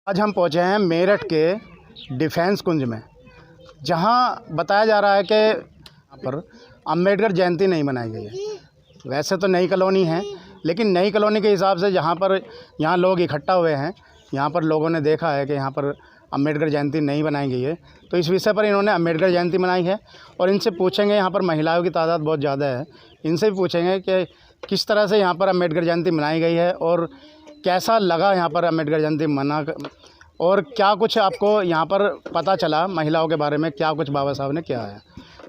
आज हम पहुंचे हैं मेरठ के डिफेंस कुंज में, जहां बताया जा रहा है कि यहाँ पर अंबेडकर जयंती नहीं मनाई गई है। वैसे तो नई कॉलोनी है, लेकिन नई कॉलोनी के हिसाब से यहाँ लोग इकट्ठा हुए हैं, यहाँ पर लोगों ने देखा है कि यहाँ पर अंबेडकर जयंती नहीं बनाई गई है। तो इस विषय पर इन्होंने अंबेडकर जयंती मनाई है और इनसे पूछेंगे, यहाँ पर महिलाओं की तादाद बहुत ज़्यादा है, इनसे भी पूछेंगे कि किस तरह से यहाँ पर अंबेडकर जयंती मनाई गई है और कैसा लगा यहाँ पर अंबेडकर जयंती मना, और क्या कुछ आपको यहाँ पर पता चला महिलाओं के बारे में, क्या कुछ बाबा साहब ने किया है।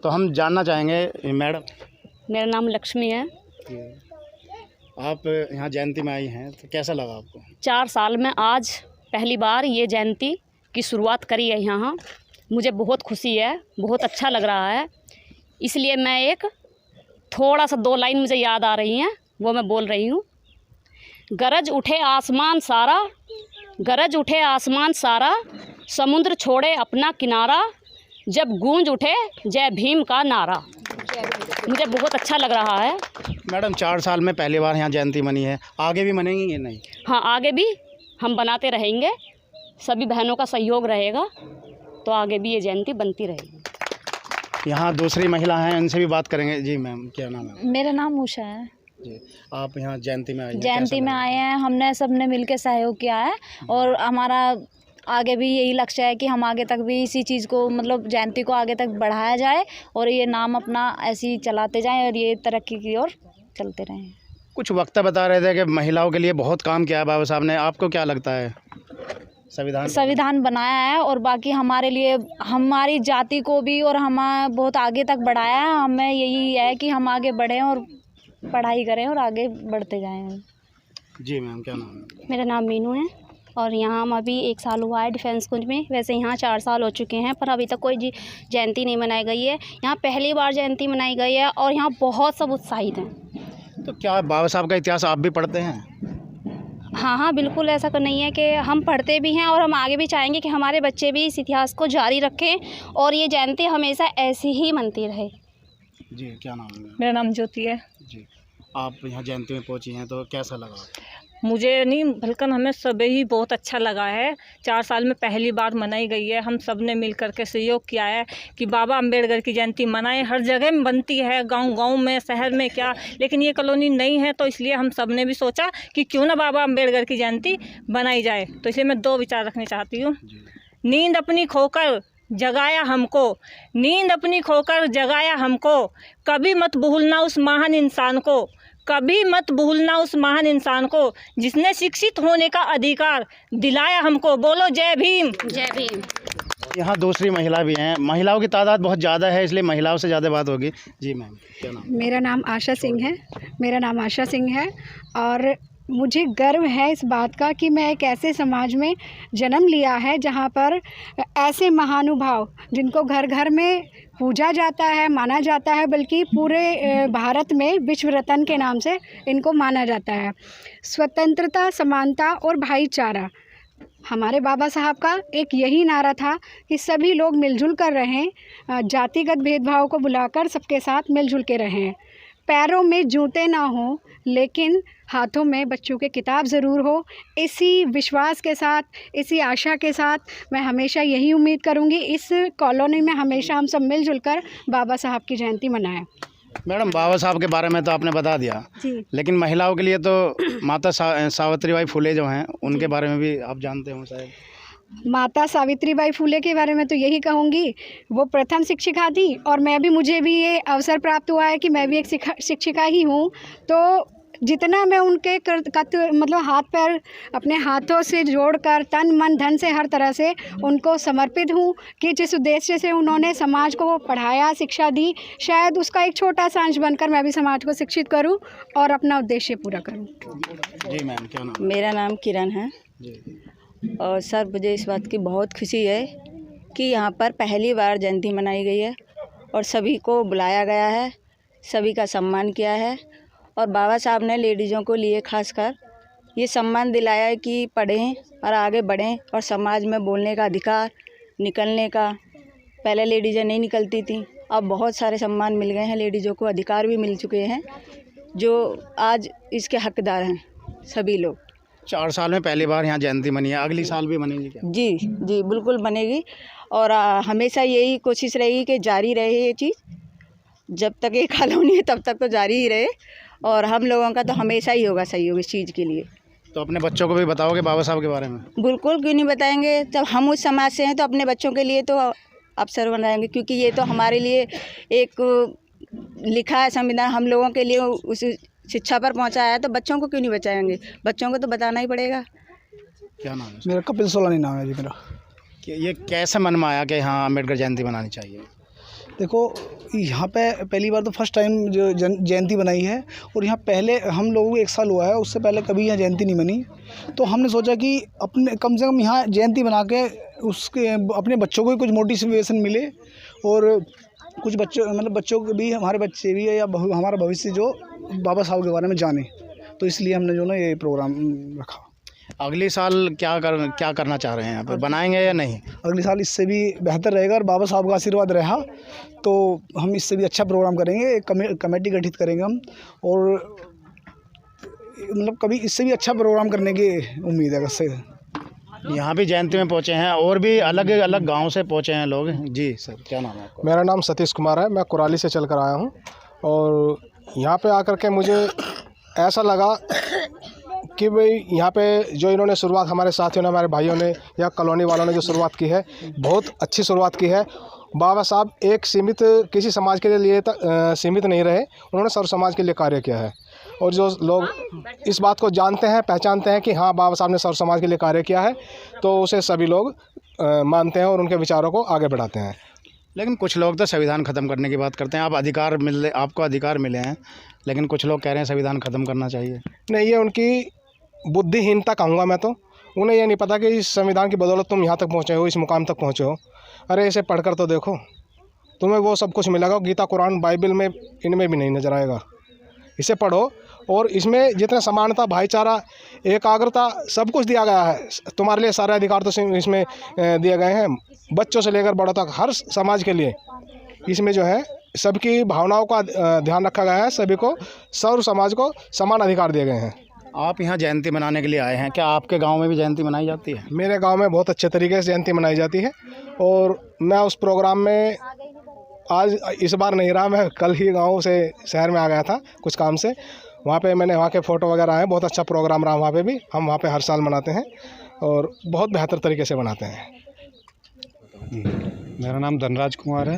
तो हम जानना चाहेंगे। मैडम, मेरा नाम लक्ष्मी है। आप यहाँ जयंती में आई हैं, तो कैसा लगा आपको? 4 साल में आज पहली बार ये जयंती की शुरुआत करी है यहाँ। मुझे बहुत खुशी है, बहुत अच्छा लग रहा है। इसलिए मैं एक थोड़ा सा 2 लाइन मुझे याद आ रही हैं, वो मैं बोल रही हूँ। गरज उठे आसमान सारा, गरज उठे आसमान सारा, समुद्र छोड़े अपना किनारा, जब गूंज उठे जय भीम का नारा। मुझे बहुत अच्छा लग रहा है। मैडम, 4 साल में पहली बार यहाँ जयंती मनी है, आगे भी मनेंगी या नहीं? हाँ, आगे भी हम बनाते रहेंगे, सभी बहनों का सहयोग रहेगा तो आगे भी ये जयंती बनती रहेगी। यहाँ दूसरी महिला हैं, उनसे भी बात करेंगे। जी मैम, क्या नाम है? मेरा नाम उषा है जी। आप यहाँ जयंती में आए हैं? जयंती में आए हैं, हमने सबने मिलकर सहयोग किया है और हमारा आगे भी यही लक्ष्य है कि हम आगे तक भी इसी चीज़ को, मतलब जयंती को आगे तक बढ़ाया जाए और ये नाम अपना ऐसे ही चलाते जाएं और ये तरक्की की ओर चलते रहें। कुछ वक्ता बता रहे थे कि महिलाओं के लिए बहुत काम किया है बाबा साहब ने, आपको क्या लगता है? संविधान बनाया है और बाकी हमारे लिए, हमारी जाति को भी और हम बहुत आगे तक बढ़ाया है। हमें यही है कि हम आगे बढ़ें और पढ़ाई करें और आगे बढ़ते जाएं। जी मैम, क्या नाम है? मेरा नाम मीनू है और यहाँ हम अभी 1 साल हुआ है डिफेंस कुंज में। वैसे यहाँ 4 साल हो चुके हैं, पर अभी तक कोई जयंती नहीं मनाई गई है। यहाँ पहली बार जयंती मनाई गई है और यहाँ बहुत सब उत्साहित हैं। तो क्या बाबा साहब का इतिहास आप भी पढ़ते हैं? हाँ, बिल्कुल। ऐसा तो नहीं है कि हम पढ़ते भी हैं और हम आगे भी चाहेंगे कि हमारे बच्चे भी इस इतिहास को जारी रखें और ये जयंती हमेशा ऐसी ही मनती रहे। जी, क्या नाम है? मेरा नाम ज्योति है। जी, आप यहाँ जयंती में पहुँची हैं, तो कैसा लगा? मुझे नहीं, बल्कि हमें सभी ही बहुत अच्छा लगा है। 4 साल में पहली बार मनाई गई है। हम सब ने मिल करके सहयोग किया है कि बाबा अंबेडकर की जयंती मनाएं। हर जगह में बनती है, गांव में, शहर में क्या, लेकिन ये कॉलोनी नहीं है, तो इसलिए हम सब ने भी सोचा कि क्यों ना बाबा अंबेडकर की जयंती बनाई जाए। तो इसलिए मैं 2 विचार रखना चाहती हूँ। नींद अपनी खोकर जगाया हमको, नींद अपनी खोकर जगाया हमको, कभी मत भूलना उस महान इंसान को, कभी मत भूलना उस महान इंसान को, जिसने शिक्षित होने का अधिकार दिलाया हमको। बोलो जय भीम। जय भीम। यहाँ दूसरी महिला भी हैं। महिलाओं की तादाद बहुत ज़्यादा है, इसलिए महिलाओं से ज़्यादा बात होगी। जी मैम, क्या नाम? मेरा नाम आशा सिंह है और मुझे गर्व है इस बात का कि मैं एक ऐसे समाज में जन्म लिया है जहाँ पर ऐसे महानुभाव, जिनको घर घर में पूजा जाता है, माना जाता है, बल्कि पूरे भारत में विश्व रत्न के नाम से इनको माना जाता है। स्वतंत्रता, समानता और भाईचारा, हमारे बाबा साहब का एक यही नारा था कि सभी लोग मिलजुल कर रहें, जातिगत भेदभाव को बुलाकर सबके साथ मिलजुल के रहें। पैरों में जूते ना हो, लेकिन हाथों में बच्चों के किताब ज़रूर हो। इसी विश्वास के साथ, इसी आशा के साथ मैं हमेशा यही उम्मीद करूंगी इस कॉलोनी में हमेशा हम सब मिलजुल कर बाबा साहब की जयंती मनाएं। मैडम, बाबा साहब के बारे में तो आपने बता दिया जी, लेकिन महिलाओं के लिए तो माता सावित्रीबाई फुले जो हैं, उनके बारे में भी आप जानते हो शायद। माता सावित्रीबाई फुले के बारे में तो यही कहूँगी, वो प्रथम शिक्षिका थी और मुझे भी ये अवसर प्राप्त हुआ है कि मैं भी एक शिक्षिका ही हूँ। तो जितना मैं उनके मतलब हाथ पैर अपने हाथों से जोड़कर, तन मन धन से, हर तरह से उनको समर्पित हूँ कि जिस उद्देश्य से उन्होंने समाज को पढ़ाया, शिक्षा दी, शायद उसका एक छोटा सा अंश बनकर मैं भी समाज को शिक्षित करूँ और अपना उद्देश्य पूरा करूँ। जी मैम, क्या नाम? मेरा नाम किरण है। जी। और सर, मुझे इस बात की बहुत खुशी है कि यहाँ पर पहली बार जयंती मनाई गई है और सभी को बुलाया गया है, सभी का सम्मान किया है और बाबा साहब ने लेडीज़ों को लिए खासकर ये सम्मान दिलाया है कि पढ़ें और आगे बढ़ें और समाज में बोलने का अधिकार, निकलने का। पहले लेडीज़ें नहीं निकलती थी, अब बहुत सारे सम्मान मिल गए हैं, लेडीज़ों को अधिकार भी मिल चुके हैं, जो आज इसके हकदार हैं सभी लोग। 4 साल में पहली बार यहाँ जयंती मनी है, अगली साल भी मनेगी क्या? जी जी बिल्कुल बनेगी। और हमेशा यही कोशिश रहेगी कि जारी रहे ये चीज़, जब तक ये कॉलोनी है तब तक तो जारी ही रहे। और हम लोगों का तो हमेशा ही होगा सहयोग इस चीज़ के लिए। तो अपने बच्चों को भी बताओगे बाबा साहब के बारे में? बिल्कुल, क्यों नहीं बताएंगे। जब हम उस समाज से हैं तो अपने बच्चों के लिए तो अवसर बनाएंगे, क्योंकि ये तो हमारे लिए एक लिखा है संविधान, हम लोगों के लिए उस शिक्षा पर पहुंचाया है, तो बच्चों को क्यों नहीं बचाएंगे। बच्चों को तो बताना ही पड़ेगा। क्या नाम है? मेरा कपिल सोलानी नाम है जी मेरा। ये कैसे मन में आया कि हाँ अम्बेडकर जयंती मनानी चाहिए? देखो, यहाँ पे पहली बार तो फर्स्ट टाइम जो जयंती बनाई है, और यहाँ पहले हम लोगों को 1 साल हुआ है, उससे पहले कभी यहाँ जयंती नहीं बनी। तो हमने सोचा कि अपने कम से कम यहाँ जयंती बना के उसके अपने बच्चों को भी कुछ मोटिवेशन मिले, और कुछ बच्चों को भी, हमारे बच्चे भी है या हमारा भविष्य जो बाबा साहब के बारे में जाने। तो इसलिए हमने जो ना ये प्रोग्राम रखा। अगली साल क्या करना चाह रहे हैं यहाँ पर, बनाएंगे या नहीं? अगले साल इससे भी बेहतर रहेगा, और बाबा साहब का आशीर्वाद रहा तो हम इससे भी अच्छा प्रोग्राम करेंगे। एक कमेटी गठित करेंगे हम, और मतलब कभी इससे भी अच्छा प्रोग्राम करने की उम्मीद है इससे। यहाँ भी जयंती में पहुँचे हैं और भी अलग अलग गांव से पहुँचे हैं लोग। जी सर, क्या नाम है आपका? मेरा नाम सतीश कुमार है, मैं कुराली से चल कर आया हूँ। और यहाँ पे आकर के मुझे ऐसा लगा कि भाई यहाँ पे जो इन्होंने शुरुआत, हमारे साथियों ने, हमारे भाइयों ने या कॉलोनी वालों ने जो शुरुआत की है, बहुत अच्छी शुरुआत की है। बाबा साहब एक सीमित किसी समाज के लिए सीमित नहीं रहे, उन्होंने सर्व समाज के लिए कार्य किया है। और जो लोग इस बात को जानते हैं, पहचानते हैं कि हाँ बाबा साहब ने सर्व समाज के लिए कार्य किया है, तो उसे सभी लोग मानते हैं और उनके विचारों को आगे बढ़ाते हैं। लेकिन कुछ लोग तो संविधान ख़त्म करने की बात करते हैं। आपको अधिकार मिले हैं, लेकिन कुछ लोग कह रहे हैं संविधान ख़त्म करना चाहिए। नहीं, ये उनकी बुद्धिहीनता कहूँगा मैं तो। उन्हें ये नहीं पता कि इस संविधान की बदौलत तुम यहाँ तक पहुँचे हो, इस मुकाम तक पहुँचे हो। अरे इसे पढ़कर तो देखो, तुम्हें वो सब कुछ मिलेगा गीता, कुरान, बाइबल में, इनमें भी नहीं नज़र आएगा। इसे पढ़ो, और इसमें जितना समानता, भाईचारा, एकाग्रता, सब कुछ दिया गया है। तुम्हारे लिए सारे अधिकार तो इसमें दिए गए हैं, बच्चों से लेकर बड़ों तक, हर समाज के लिए इसमें जो है सबकी भावनाओं का ध्यान रखा गया है। सभी को, सर्व समाज को समान अधिकार दिए गए हैं। आप यहाँ जयंती मनाने के लिए आए हैं, क्या आपके गांव में भी जयंती मनाई जाती है? मेरे गांव में बहुत अच्छे तरीके से जयंती मनाई जाती है, और मैं उस प्रोग्राम में आज इस बार नहीं रहा। मैं कल ही गांव से शहर में आ गया था कुछ काम से। वहाँ पे मैंने वहाँ के फ़ोटो वगैरह आए, बहुत अच्छा प्रोग्राम रहा वहाँ पे भी। हम वहाँ पे हर साल मनाते हैं और बहुत बेहतर तरीके से मनाते हैं। मेरा नाम धनराज कुमार है।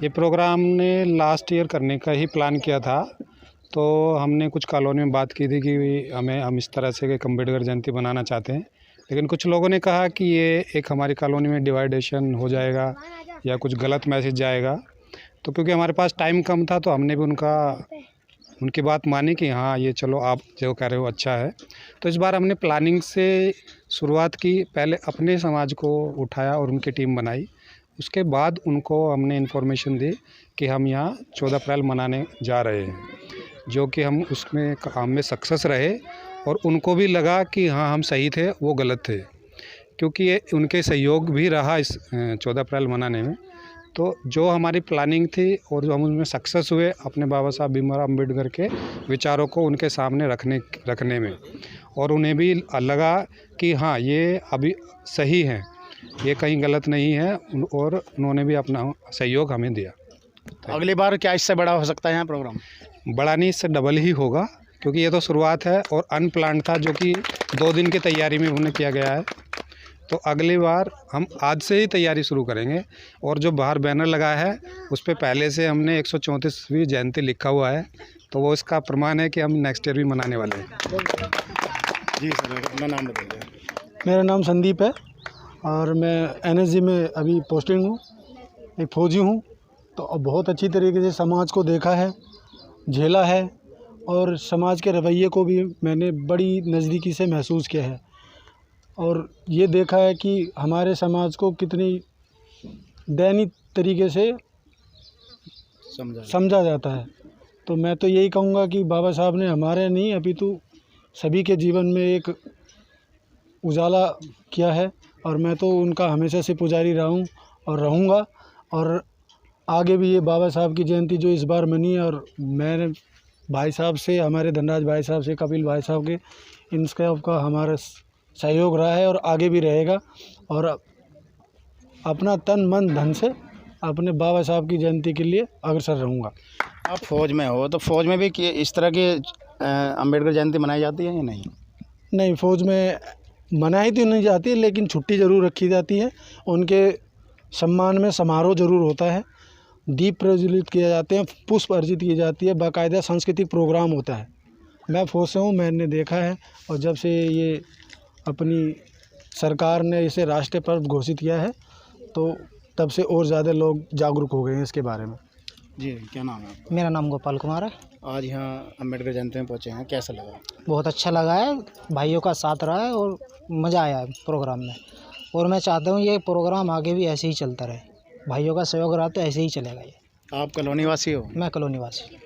ये प्रोग्राम ने लास्ट ईयर करने का ही प्लान किया था, तो हमने कुछ कॉलोनी में बात की थी कि हम इस तरह से अम्बेडकर जयंती बनाना चाहते हैं। लेकिन कुछ लोगों ने कहा कि ये एक हमारी कॉलोनी में डिवाइडेशन हो जाएगा या कुछ गलत मैसेज जाएगा। तो क्योंकि हमारे पास टाइम कम था, तो हमने भी उनकी बात मानी कि हाँ ये चलो आप जो कह रहे हो अच्छा है। तो इस बार हमने प्लानिंग से शुरुआत की। पहले अपने समाज को उठाया और उनकी टीम बनाई। उसके बाद उनको हमने इन्फॉर्मेशन दी कि हम यहाँ 14 अप्रैल मनाने जा रहे हैं, जो कि हम उसमें काम में सक्सेस रहे। और उनको भी लगा कि हाँ हम सही थे, वो गलत थे, क्योंकि ये उनके सहयोग भी रहा इस 14 अप्रैल मनाने में। तो जो हमारी प्लानिंग थी और जो हम उसमें सक्सेस हुए अपने बाबा साहब भीमराव अम्बेडकर के विचारों को उनके सामने रखने में, और उन्हें भी लगा कि हाँ ये अभी सही है, ये कहीं गलत नहीं है, और उन्होंने भी अपना सहयोग हमें दिया। अगली बार क्या इससे बड़ा हो सकता है यहाँ प्रोग्राम? बड़ा नहीं, इससे डबल ही होगा, क्योंकि ये तो शुरुआत है और अनप्लान्ड था, जो कि 2 दिन की तैयारी में उन्हें किया गया है। तो अगली बार हम आज से ही तैयारी शुरू करेंगे। और जो बाहर बैनर लगा है उस पर पहले से हमने 134वीं जयंती लिखा हुआ है, तो वो इसका प्रमाण है कि हम नेक्स्ट ईयर भी मनाने वाले हैं। जी सर, अपना नाम बताइए। मेरा नाम संदीप है, और मैं NSG में अभी पोस्टिंग हूँ, एक फ़ौजी हूँ। तो अब बहुत अच्छी तरीके से समाज को देखा है, झेला है, और समाज के रवैये को भी मैंने बड़ी नज़दीकी से महसूस किया है, और ये देखा है कि हमारे समाज को कितनी दयनीय तरीके से समझा जाता है। तो मैं तो यही कहूँगा कि बाबा साहब ने हमारे नहीं अपितु सभी के जीवन में एक उजाला किया है, और मैं तो उनका हमेशा से पुजारी रहा हूँ और रहूँगा। और आगे भी ये बाबा साहब की जयंती जो इस बार मनी है, और मैंने भाई साहब से, हमारे धनराज भाई साहब से, कपिल भाई साहब के, इन सबका हमारा सहयोग रहा है और आगे भी रहेगा। और अपना तन मन धन से अपने बाबा साहब की जयंती के लिए अग्रसर रहूँगा। आप फौज में हो तो फौज में भी इस तरह की अम्बेडकर जयंती मनाई जाती है या नहीं? नहीं, फ़ौज में मनाई तो नहीं जाती, लेकिन छुट्टी ज़रूर रखी जाती है। उनके सम्मान में समारोह ज़रूर होता है, दीप प्रज्वलित किए जाते हैं, पुष्प अर्जित की जाती है, बाकायदा सांस्कृतिक प्रोग्राम होता है। मैं फ़ौज से हूँ, मैंने देखा है। और जब से ये अपनी सरकार ने इसे राष्ट्रीय पर्व घोषित किया है तो तब से और ज़्यादा लोग जागरूक हो गए हैं इसके बारे में। जी, क्या नाम है आपका? मेरा नाम गोपाल कुमार है। आज यहाँ अम्बेडकर जयंती में पहुँचे हैं, कैसा लगा? बहुत अच्छा लगा है, भाइयों का साथ रहा है और मज़ा आया है प्रोग्राम में। और मैं चाहता हूँ ये प्रोग्राम आगे भी ऐसे ही चलता रहे, भाइयों का सहयोग रहा तो ऐसे ही चलेगा ये। आप कॉलोनी वासी हो? मैं कॉलोनी वासी।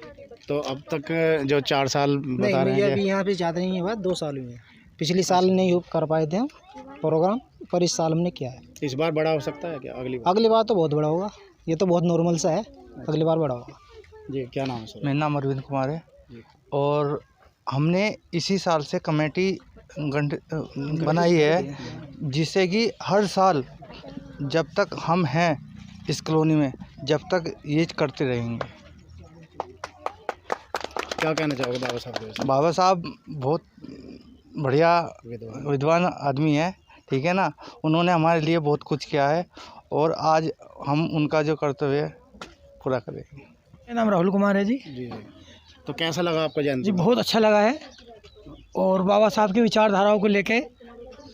तो अब तक जो 4 साल बता रहे हैं अभी यहाँ पे ज़्यादा नहीं है, 2 साल हुए हैं। पिछले साल नहीं कर पाए थे हम प्रोग्राम, पर इस साल हमने किया है। इस बार बड़ा हो सकता है क्या? अगली बार तो बहुत बड़ा होगा, ये तो बहुत नॉर्मल सा है, अगली बार बड़ा होगा। जी, क्या नाम है सर? मेरा नाम अरविंद कुमार है। और हमने इसी साल से कमेटी बनाई है, जिससे कि हर साल जब तक हम हैं इस कॉलोनी में, जब तक ये करते रहेंगे। क्या कहना चाहोगे बाबा साहब के? बाबा साहब बहुत बढ़िया विद्वान आदमी है, ठीक है ना। उन्होंने हमारे लिए बहुत कुछ किया है और आज हम उनका जो कर्तव्य है पूरा करेंगे। मेरा नाम राहुल कुमार है जी। जी, तो कैसा लगा आपको जयंती? जी, बहुत अच्छा लगा है और बाबा साहब की विचारधाराओं को लेके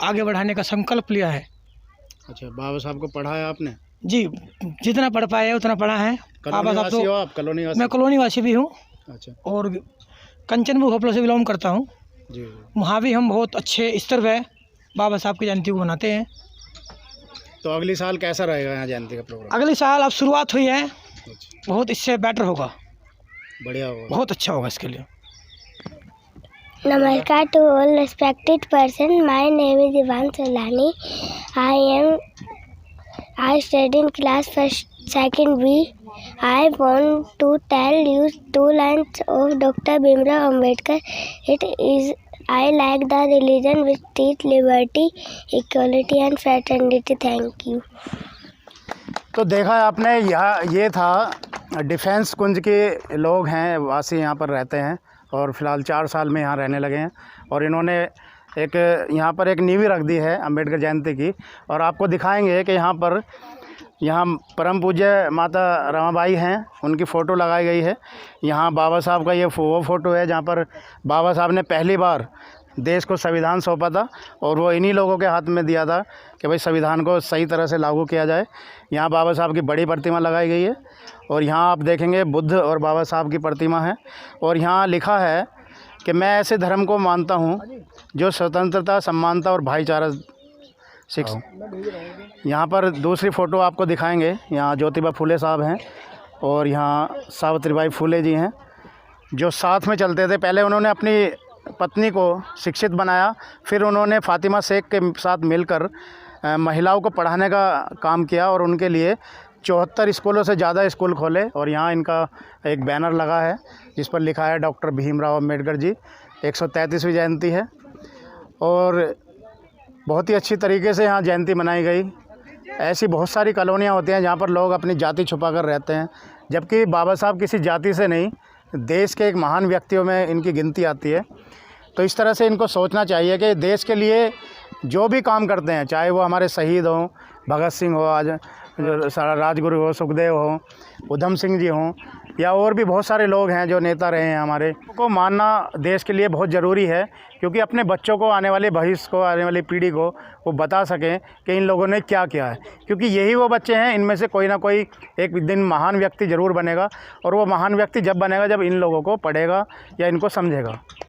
आगे बढ़ाने का संकल्प लिया है। अच्छा, बाबा साहब को पढ़ा है आपने? जी, जितना पढ़ पाए उतना पढ़ा है। बाबा साहब तो आप कॉलोनी वासी? मैं कॉलोनी वासी भी हूँ। अच्छा। और कंचनपुर होपला से बिलोंग करता हूँ। जी। वहाँ भी हम बहुत अच्छे स्तर पे बाबा साहब की जयंती को मनाते हैं। तो अगले साल कैसा रहेगा यहाँ जयंती का प्रोग्राम? अगले साल अब शुरुआत हुई है, बहुत इससे बेटर होगा, बढ़िया होगा, बहुत अच्छा होगा इसके लिए। Namaskar to all respected person. My name is Ivan Solani. I study in class first, second B. I want to tell you 2 lines of Dr. Bhimrao Ambedkar. It is, I like the religion which teach liberty, equality and fraternity. Thank you. तो देखा आपने, ये था defence कुंज के लोग हैं, वासी यहाँ पर रहते हैं और फ़िलहाल 4 साल में यहाँ रहने लगे हैं। और इन्होंने एक यहाँ पर एक नींव रख दी है अम्बेडकर जयंती की। और आपको दिखाएंगे कि यहाँ परम पूज्य माता रमाबाई हैं, उनकी फ़ोटो लगाई गई है। यहाँ बाबा साहब का वो फ़ोटो है जहाँ पर बाबा साहब ने पहली बार देश को संविधान सौंपा था और वो इन्हीं लोगों के हाथ में दिया था कि भाई संविधान को सही तरह से लागू किया जाए। यहाँ बाबा साहब की बड़ी प्रतिमा लगाई गई है और यहाँ आप देखेंगे बुद्ध और बाबा साहब की प्रतिमा है। और यहाँ लिखा है कि मैं ऐसे धर्म को मानता हूँ जो स्वतंत्रता, समानता और भाईचारा यहाँ पर दूसरी फ़ोटो आपको दिखाएंगे। यहाँ ज्योतिबा फूले साहब हैं और यहाँ सावित्रीबाई फूले जी हैं जो साथ में चलते थे। पहले उन्होंने अपनी पत्नी को शिक्षित बनाया, फिर उन्होंने फ़ातिमा शेख के साथ मिलकर महिलाओं को पढ़ाने का काम किया और उनके लिए 74 स्कूलों से ज़्यादा स्कूल खोले। और यहाँ इनका एक बैनर लगा है जिस पर लिखा है डॉक्टर भीमराव अम्बेडकर जी 133वीं जयंती है। और बहुत ही अच्छी तरीके से यहाँ जयंती मनाई गई। ऐसी बहुत सारी कॉलोनियाँ होती हैं जहाँ पर लोग अपनी जाति छुपा कर रहते हैं, जबकि बाबा साहब किसी जाति से नहीं, देश के एक महान व्यक्तियों में इनकी गिनती आती है। तो इस तरह से इनको सोचना चाहिए कि देश के लिए जो भी काम करते हैं, चाहे वो हमारे शहीद हों, भगत सिंह हो, आज सारा राजगुरु हो, सुखदेव हो, उधम सिंह जी हों, या और भी बहुत सारे लोग हैं जो नेता रहे हैं हमारे, को मानना देश के लिए बहुत ज़रूरी है। क्योंकि अपने बच्चों को, आने वाले भविष्य को, आने वाली पीढ़ी को वो बता सकें कि इन लोगों ने क्या किया है। क्योंकि यही वो बच्चे हैं, इनमें से कोई ना कोई एक दिन महान व्यक्ति ज़रूर बनेगा। और वो महान व्यक्ति जब बनेगा जब इन लोगों को पढ़ेगा या इनको समझेगा।